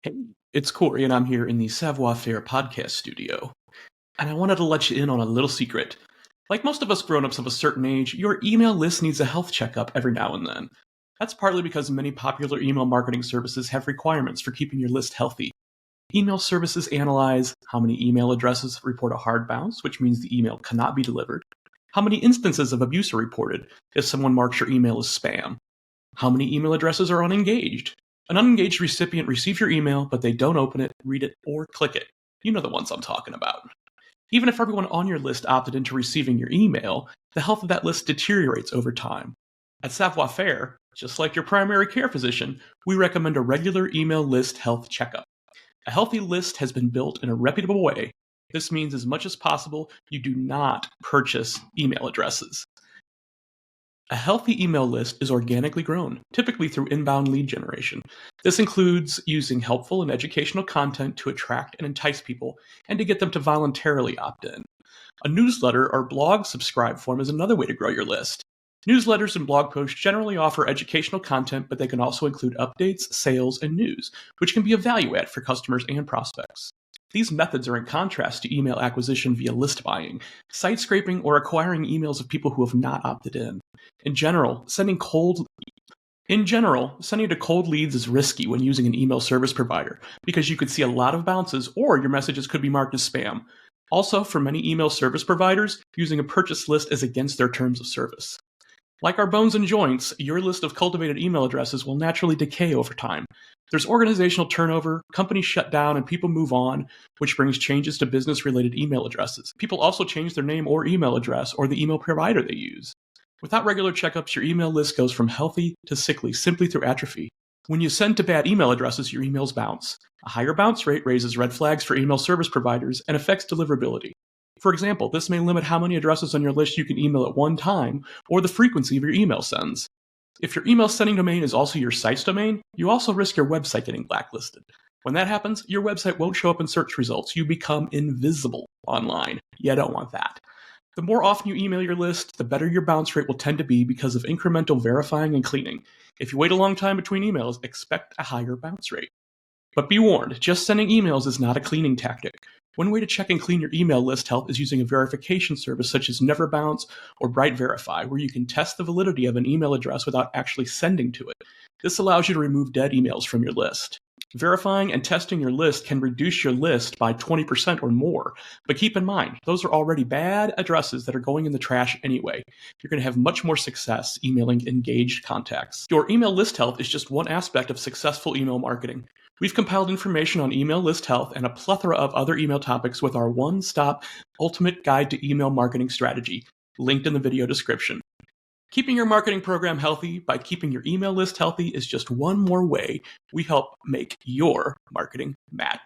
Hey, it's Corey, and I'm here in the Savoir Faire podcast studio. And I wanted to let you in on a little secret. Like most of us grown-ups of a certain age, your email list needs a health checkup every now and then. That's partly because many popular email marketing services have requirements for keeping your list healthy. Email services analyze how many email addresses report a hard bounce, which means the email cannot be delivered, how many instances of abuse are reported if someone marks your email as spam, how many email addresses are unengaged. An unengaged recipient receives your email, but they don't open it, read it, or click it. You know the ones I'm talking about. Even if everyone on your list opted into receiving your email, the health of that list deteriorates over time. At Savoir Faire, just like your primary care physician, we recommend a regular email list health checkup. A healthy list has been built in a reputable way. This means as much as possible, you do not purchase email addresses. A healthy email list is organically grown, typically through inbound lead generation. This includes using helpful and educational content to attract and entice people and to get them to voluntarily opt in. A newsletter or blog subscribe form is another way to grow your list. Newsletters and blog posts generally offer educational content, but they can also include updates, sales, and news, which can be a value add for customers and prospects. These methods are in contrast to email acquisition via list buying, site scraping, or acquiring emails of people who have not opted in. In general, sending to cold leads is risky when using an email service provider because you could see a lot of bounces or your messages could be marked as spam. Also, for many email service providers, using a purchase list is against their terms of service. Like our bones and joints, your list of cultivated email addresses will naturally decay over time. There's organizational turnover, companies shut down, and people move on, which brings changes to business-related email addresses. People also change their name or email address or the email provider they use. Without regular checkups, your email list goes from healthy to sickly simply through atrophy. When you send to bad email addresses, your emails bounce. A higher bounce rate raises red flags for email service providers and affects deliverability. For example, this may limit how many addresses on your list you can email at one time or the frequency of your email sends. If your email sending domain is also your site's domain, you also risk your website getting blacklisted. When that happens, your website won't show up in search results. You become invisible online. You don't want that. The more often you email your list, the better your bounce rate will tend to be because of incremental verifying and cleaning. If you wait a long time between emails, expect a higher bounce rate. But be warned, just sending emails is not a cleaning tactic. One way to check and clean your email list health is using a verification service such as NeverBounce or BrightVerify, where you can test the validity of an email address without actually sending to it. This allows you to remove dead emails from your list. Verifying and testing your list can reduce your list by 20% or more, but keep in mind, those are already bad addresses that are going in the trash anyway. You're going to have much more success emailing engaged contacts. Your email list health is just one aspect of successful email marketing. We've compiled information on email list health and a plethora of other email topics with our one-stop ultimate guide to email marketing strategy, linked in the video description. Keeping your marketing program healthy by keeping your email list healthy is just one more way we help make your marketing matter.